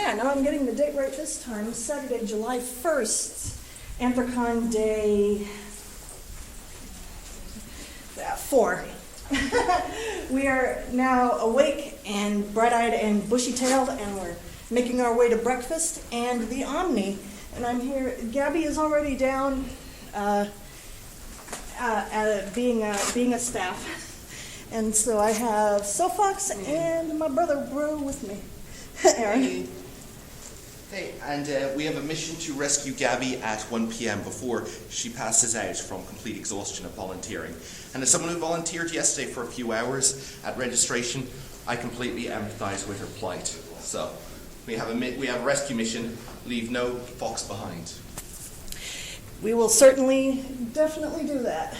Yeah, now I'm getting the date right this time. Saturday, July 1st, Anthrocon Day 4. We are now awake and bright-eyed and bushy-tailed, and we're making our way to breakfast and the Omni. And I'm here. Gabby is already down, being a staff, and so I have Sofox and my brother Bro with me. Aaron. Hey, and we have a mission to rescue Gabby at 1 p.m. before she passes out from complete exhaustion of volunteering. And as someone who volunteered yesterday for a few hours at registration, I completely empathize with her plight. So we have a rescue mission. Leave no fox behind. We will certainly, definitely do that.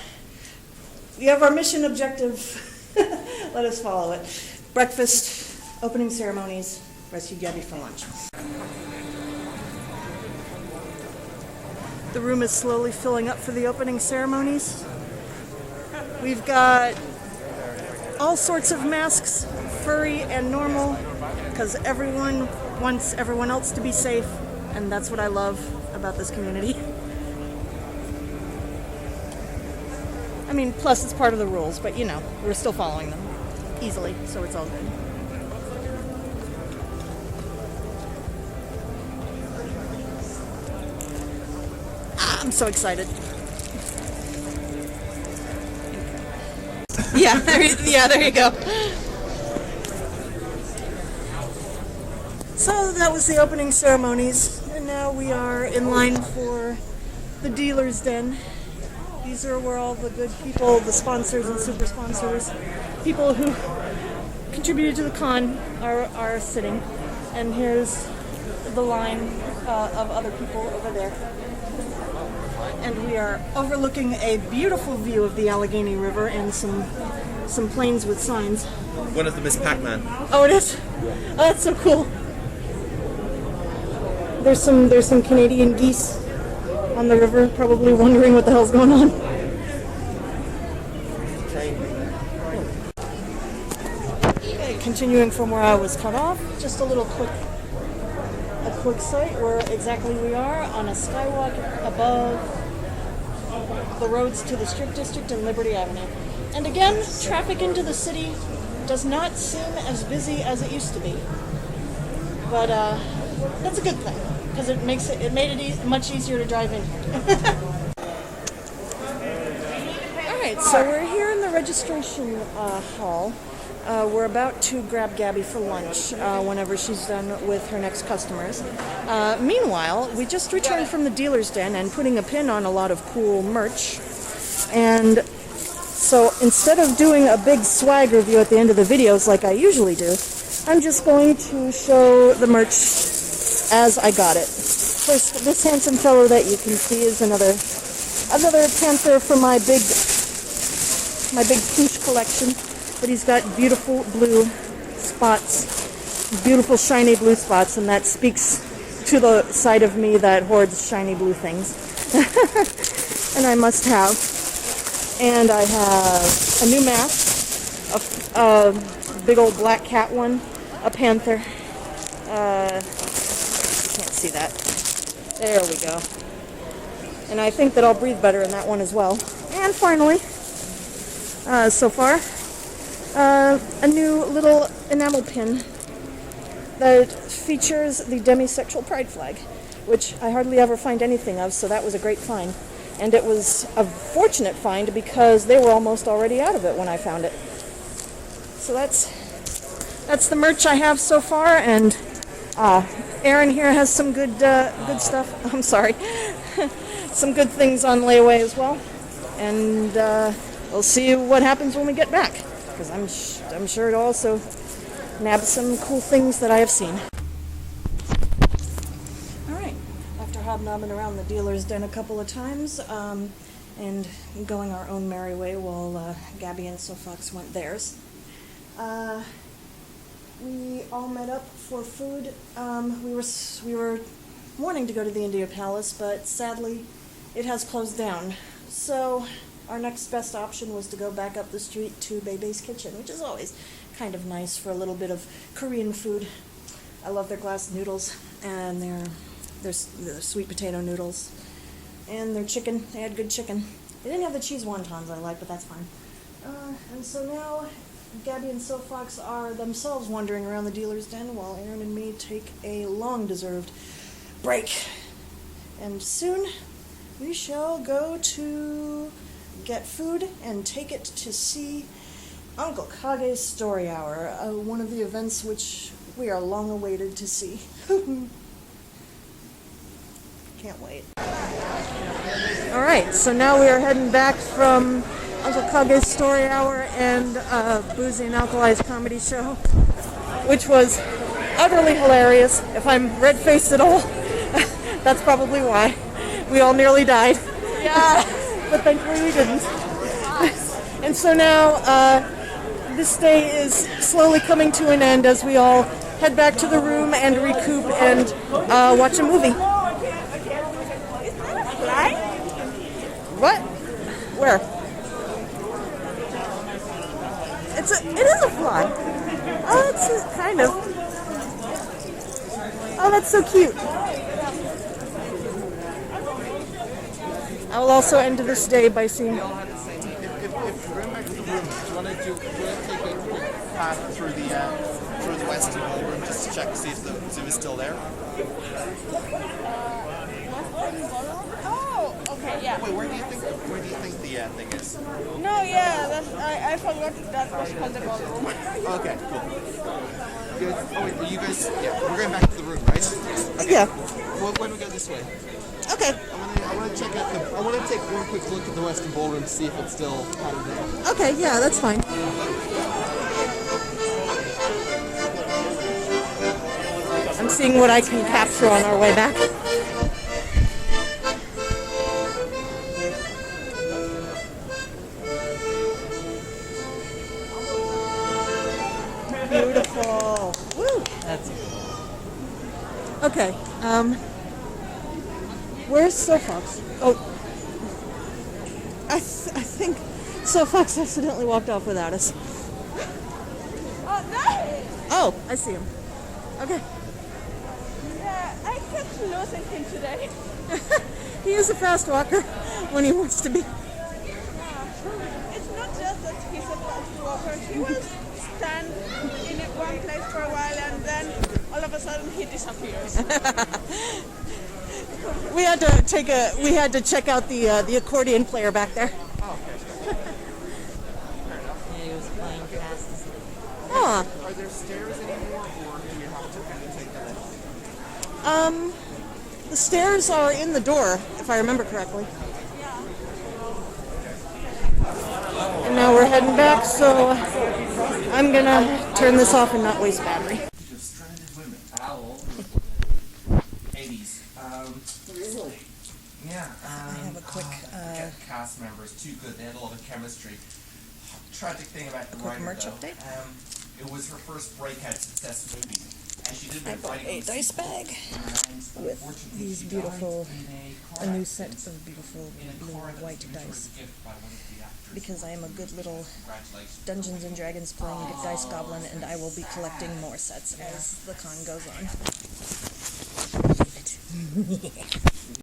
We have our mission objective. Let us follow it. Breakfast, opening ceremonies, rescue Gabby for lunch. The room is slowly filling up for the opening ceremonies. We've got all sorts of masks, furry and normal, because everyone wants everyone else to be safe, and that's what I love about this community. I mean, plus it's part of the rules, but you know, we're still following them easily, so it's all good. I'm so excited. Yeah, there you go. So that was the opening ceremonies, and now we are in line for the dealer's den. These are where all the good people, the sponsors and super sponsors, people who contributed to the con are sitting. And here's the line of other people over there. And we are overlooking a beautiful view of the Allegheny River and some planes with signs. One of them is Pac-Man. Oh, it is? Oh, that's so cool. There's some Canadian geese on the river, probably wondering what the hell's going on. Okay, continuing from where I was cut off, just a quick sight where exactly we are on a skywalk above the roads to the Strip District and Liberty Avenue. And again, traffic into the city does not seem as busy as it used to be. But that's a good thing, because it made it much easier to drive in here. Alright, so we're here in the registration hall. We're about to grab Gabby for lunch whenever she's done with her next customers. Meanwhile, we just returned from the dealer's den and putting a pin on a lot of cool merch. And so instead of doing a big swag review at the end of the videos like I usually do, I'm just going to show the merch as I got it. First, this handsome fellow that you can see is another panther from my big ploosh collection. But he's got beautiful blue spots, beautiful shiny blue spots, and that speaks to the side of me that hoards shiny blue things. And I must have. And I have a new mask, a big old black cat one, a panther. Can't see that. There we go. And I think that I'll breathe better in that one as well. And finally, so far, a new little enamel pin that features the demisexual pride flag, which I hardly ever find anything of, so that was a great find. And it was a fortunate find because they were almost already out of it when I found it. So that's the merch I have so far, and Aaron here has some good stuff. I'm sorry. Some good things on layaway as well. And we'll see what happens when we get back, because I'm sure to also nab some cool things that I have seen. All right, after hobnobbing around the dealer's den a couple of times and going our own merry way while Gabby and Sofox went theirs, we all met up for food. We were wanting to go to the India Palace, but sadly it has closed down. So our next best option was to go back up the street to Bebe's Kitchen, which is always kind of nice for a little bit of Korean food. I love their glass noodles and their sweet potato noodles and their chicken. They had good chicken. They didn't have the cheese wontons I like, but that's fine. And so now Gabby and Soapfox are themselves wandering around the dealer's den while Aaron and me take a long-deserved break. And soon we shall go to get food and take it to see Uncle Kage's Story Hour, one of the events which we are long awaited to see. Can't wait. Alright, so now we are heading back from Uncle Kage's Story Hour and Boozy and Alkali's comedy show, which was utterly hilarious. If I'm red-faced at all, that's probably why. We all nearly died. Yeah. But thankfully we didn't. And so now, this day is slowly coming to an end as we all head back to the room and recoup and watch a movie. What? Where? It is a fly. Oh, it's kind of. Oh, that's so cute. I will also end this day by seeing. We all had the same. If we're going back to the room, do you want to take a quick path through the Western ballroom just to check to see if the zoo is still there? Oh, okay, yeah. Wait, where do you think the thing is? No, yeah, I forgot that was called the ballroom. Okay, cool. Good. Oh wait, are you guys? Yeah, we're going back to the room, right? Okay. Yeah. Well, when we go this way. Okay. I want to check out I want to take one quick look at the Western Ballroom to see if it's still patterned down. Okay, yeah, that's fine. I'm seeing what I can capture on our way back. Beautiful. Woo! That's Okay, where's Soapfox? Oh, I think Soapfox accidentally walked off without us. Oh, no! Oh, I see him. Okay. Yeah, I kept losing him today. He is a fast walker when he wants to be. It's not just that he's a fast walker. He will stand in one place for a while and then all of a sudden he disappears. We had to check out the accordion player back there. Yeah, he was playing fast. Huh. Are there stairs anymore, or do we have to kind of take that? The stairs are in the door, if I remember correctly. And now we're heading back, so I'm gonna turn this off and not waste battery. Stranded women. Owl. 80s. Really? Yeah. I have a quick, forget the cast members. Too good. They had a lot of chemistry. Tragic thing about the quick writer, merch though, update. it was her first breakout success movie, and she did I been bought writing a on the dice sequel, bag and with unfortunately these she beautiful, died a in new car set accident of beautiful in a blue car that white was given to her dice. as a gift by one of the actors. Because I am a good little Congratulations. Dungeons and Dragons playing dice goblin, and I will be collecting more sets as the con goes on.